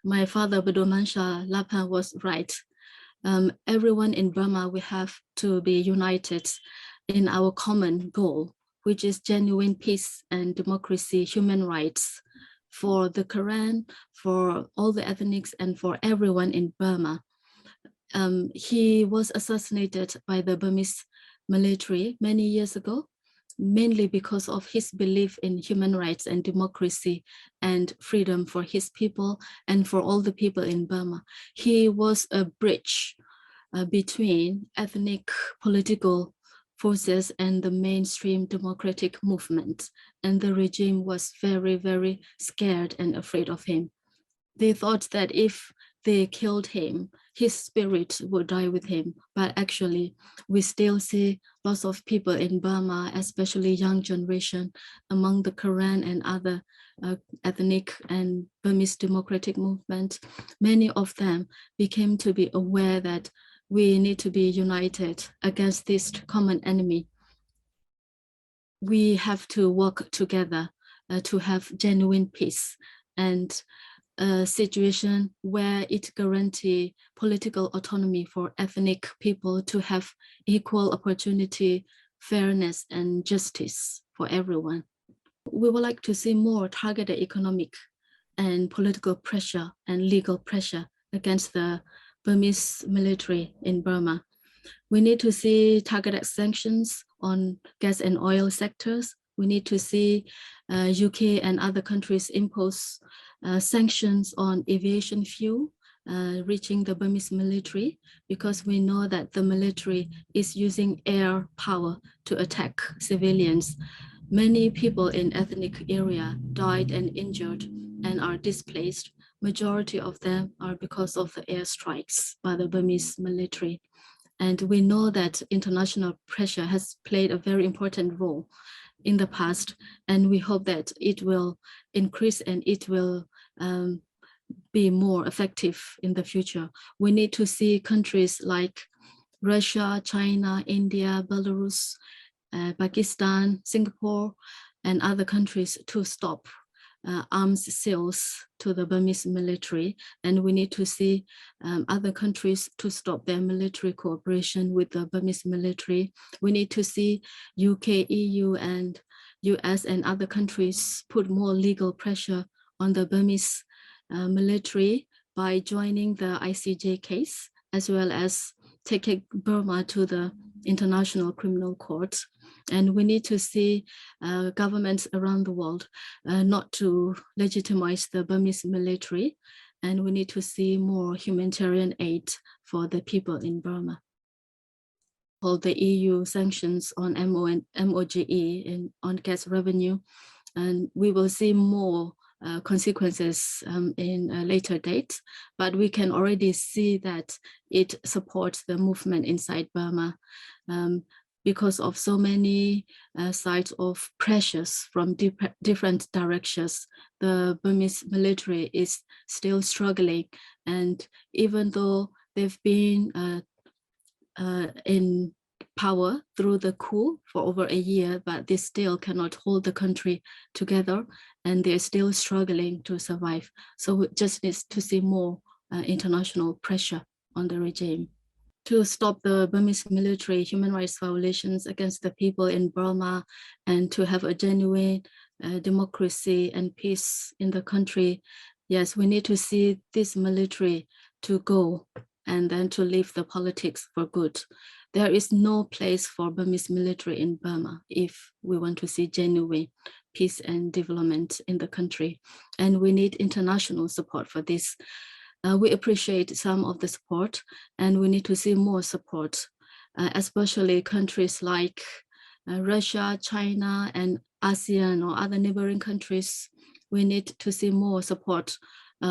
my father, Zoya Phan, was right. Everyone in Burma, we have to be united in our common goal, which is genuine peace and democracy, human rights for the Karen, for all the ethnics, and for everyone in Burma. He was assassinated by the Burmese military many years ago, mainly because of his belief in human rights and democracy and freedom for his people and for all the people in Burma. He was a bridge between ethnic political forces and the mainstream democratic movement. And the regime was very, very scared and afraid of him. They thought that if they killed him, his spirit would die with him. But actually, we still see lots of people in Burma, especially young generation, among the Karen and other ethnic and Burmese democratic movement. Many of them became to be aware that we need to be united against this common enemy. We have to work together to have genuine peace and a situation where it guarantees political autonomy for ethnic people to have equal opportunity, fairness, and justice for everyone. We would like to see more targeted economic and political pressure and legal pressure against the Burmese military in Burma. We need to see targeted sanctions on gas and oil sectors. We need to see UK and other countries impose sanctions on aviation fuel reaching the Burmese military, because we know that the military is using air power to attack civilians. Many people in ethnic area died and injured and are displaced. Majority of them are because of the airstrikes by the Burmese military. And we know that international pressure has played a very important role in the past, and we hope that it will increase and it will be more effective in the future. We need to see countries like Russia, China, India, Belarus, Pakistan, Singapore, and other countries to stop arms sales to the Burmese military. And we need to see other countries to stop their military cooperation with the Burmese military. We need to see UK, EU, and US and other countries put more legal pressure on the Burmese military by joining the ICJ case, as well as taking Burma to the International Criminal Court. And we need to see governments around the world not to legitimize the Burmese military. And we need to see more humanitarian aid for the people in Burma. Hold the EU sanctions on MOGE and on gas revenue. And we will see more consequences in a later date, but we can already see that it supports the movement inside Burma because of so many sides of pressures from different directions. The Burmese military is still struggling, and even though they've been in power through the coup for over a year, but they still cannot hold the country together, and they're still struggling to survive. So we just need to see more international pressure on the regime to stop the Burmese military human rights violations against the people in Burma, and to have a genuine democracy and peace in the country. Yes, we need to see this military to go and then to leave the politics for good. There is no place for Burmese military in Burma if we want to see genuine peace and development in the country. And we need international support for this. We appreciate some of the support, and we need to see more support, especially countries like Russia, China, and ASEAN or other neighboring countries. We need to see more support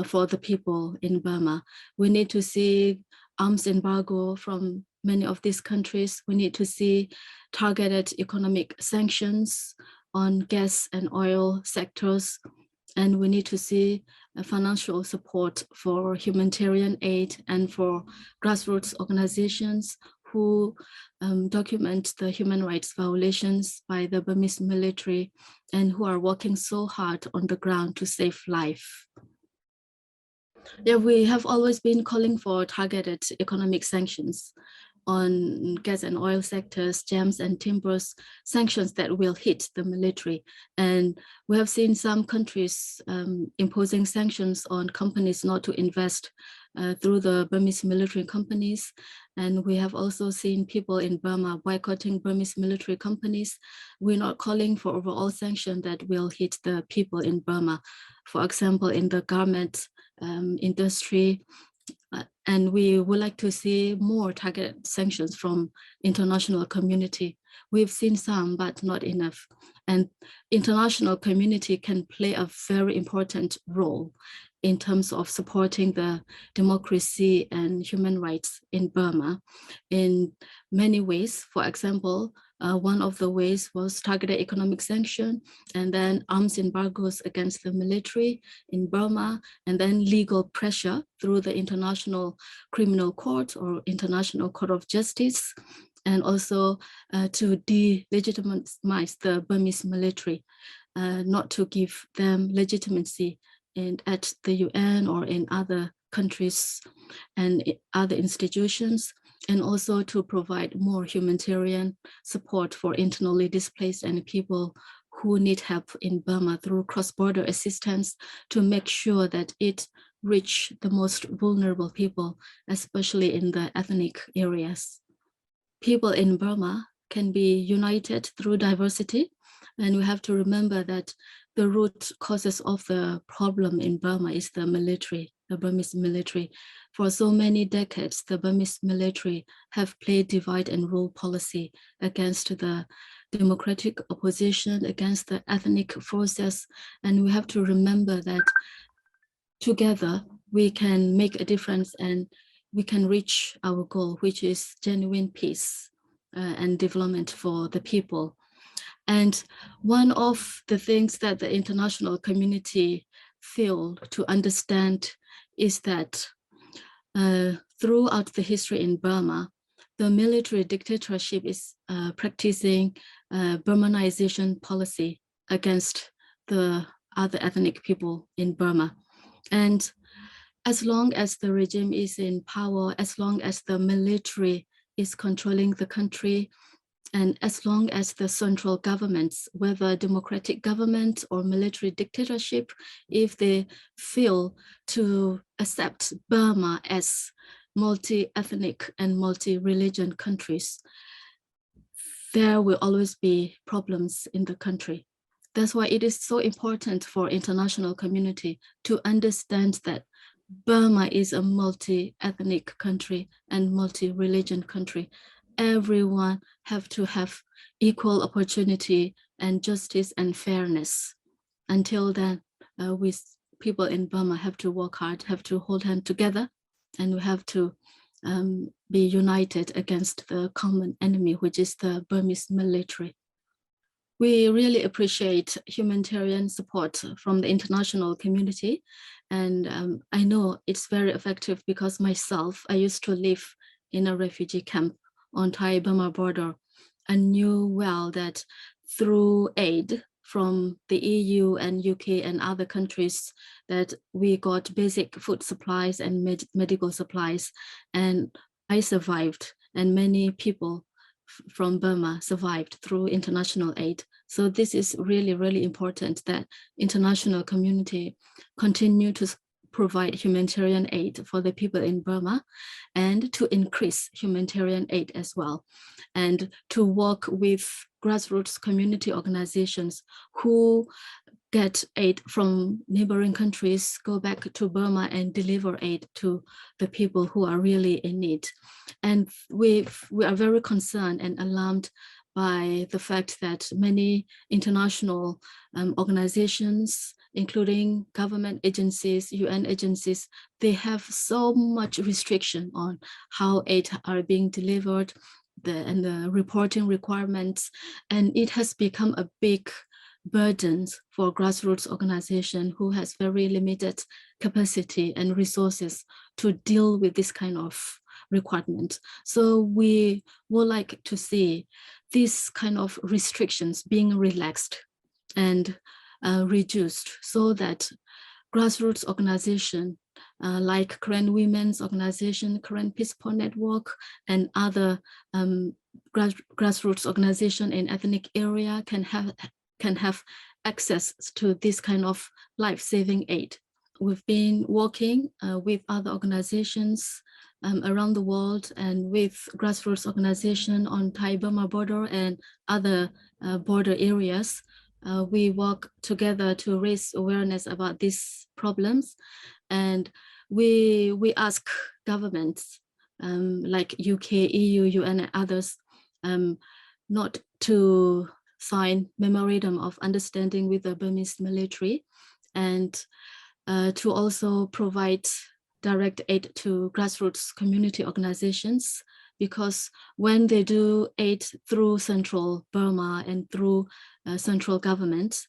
for the people in Burma. We need to see arms embargo from many of these countries. We need to see targeted economic sanctions on gas and oil sectors. And we need to see financial support for humanitarian aid and for grassroots organizations who document the human rights violations by the Burmese military and who are working so hard on the ground to save life. Yeah, we have always been calling for targeted economic sanctions on gas and oil sectors, gems and timbers, sanctions that will hit the military. And we have seen some countries imposing sanctions on companies not to invest through the Burmese military companies. And we have also seen people in Burma boycotting Burmese military companies. We're not calling for overall sanction that will hit the people in Burma. For example, in the garment industry, and we would like to see more targeted sanctions from international community. We've seen some, but not enough. And international community can play a very important role in terms of supporting the democracy and human rights in Burma in many ways. For example, one of the ways was targeted economic sanction, and then arms embargoes against the military in Burma, and then legal pressure through the International Criminal Court or International Court of Justice, and also to delegitimize the Burmese military, not to give them legitimacy at the UN or in other countries and other institutions, and also to provide more humanitarian support for internally displaced and people who need help in Burma through cross-border assistance to make sure that it reach the most vulnerable people, especially in the ethnic areas. People in Burma can be united through diversity, and we have to remember that the root causes of the problem in Burma is the military, the Burmese military. For so many decades, the Burmese military have played divide and rule policy against the democratic opposition, against the ethnic forces. And we have to remember that together we can make a difference and we can reach our goal, which is genuine peace and development for the people. And one of the things that the international community failed to understand is that throughout the history in Burma, the military dictatorship is practicing Burmanization policy against the other ethnic people in Burma. And as long as the regime is in power, as long as the military is controlling the country, and as long as the central governments, whether democratic government or military dictatorship, if they fail to accept Burma as multi-ethnic and multi-religion countries, there will always be problems in the country. That's why it is so important for international community to understand that Burma is a multi-ethnic country and multi-religion country. Everyone have to have equal opportunity and justice and fairness. Until then, we people in Burma have to work hard, have to hold hands together, and we have to be united against the common enemy, which is the Burmese military. We really appreciate humanitarian support from the international community. And I know it's very effective because myself, I used to live in a refugee camp on Thai-Burma border. I knew well that through aid from the EU and UK and other countries that we got basic food supplies and medical supplies, and I survived, and many people from Burma survived through international aid. So this is really, really important that international community continue to provide humanitarian aid for the people in Burma and to increase humanitarian aid as well, and to work with grassroots community organizations who get aid from neighboring countries, go back to Burma and deliver aid to the people who are really in need. And we are very concerned and alarmed by the fact that many international organizations, including government agencies, UN agencies, they have so much restriction on how aid are being delivered and the reporting requirements. And it has become a big burden for grassroots organization who has very limited capacity and resources to deal with this kind of requirement. So we would like to see these kind of restrictions being relaxed and reduced so that grassroots organization like Korean Women's Organization, Korean Peace Corps Network, and other grassroots organization in ethnic area can have access to this kind of life-saving aid. We've been working with other organizations around the world and with grassroots organization on Thai-Burma border and other border areas. We work together to raise awareness about these problems, and we ask governments like UK, EU, UN, and others not to sign memorandum of understanding with the Burmese military, and to also provide direct aid to grassroots community organizations, because when they do aid through central Burma and through central government,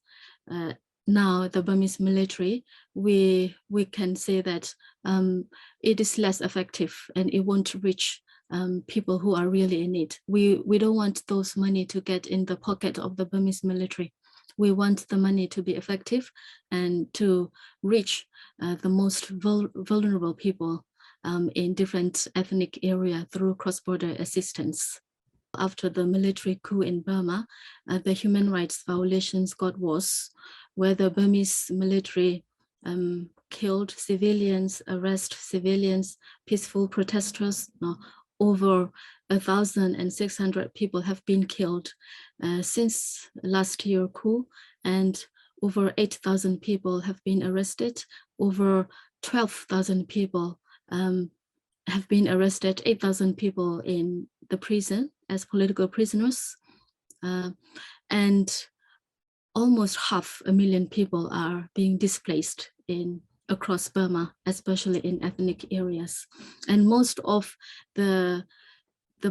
now the Burmese military, we can say that it is less effective and it won't reach people who are really in need. We don't want those money to get in the pocket of the Burmese military. We want the money to be effective and to reach the most vulnerable people in different ethnic areas through cross-border assistance. After the military coup in Burma, the human rights violations got worse, where the Burmese military killed civilians, arrest civilians, peaceful protesters. Over 1,600 people have been killed since last year coup, and over 8,000 people have been arrested. Over 12,000 people have been arrested, 8,000 people in the prison as political prisoners, and almost 500,000 people are being displaced across Burma, especially in ethnic areas. And most of the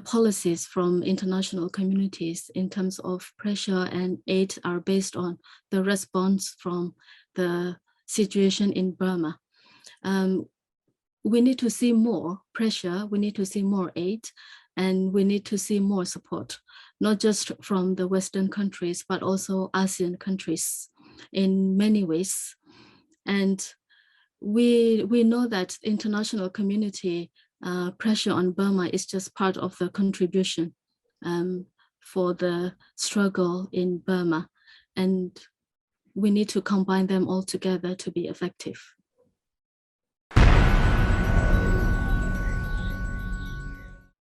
policies from international communities in terms of pressure and aid are based on the response from the situation in Burma. We need to see more pressure, we need to see more aid, and we need to see more support, not just from the Western countries, but also ASEAN countries in many ways. And we know that international community pressure on Burma is just part of the contribution for the struggle in Burma. And we need to combine them all together to be effective.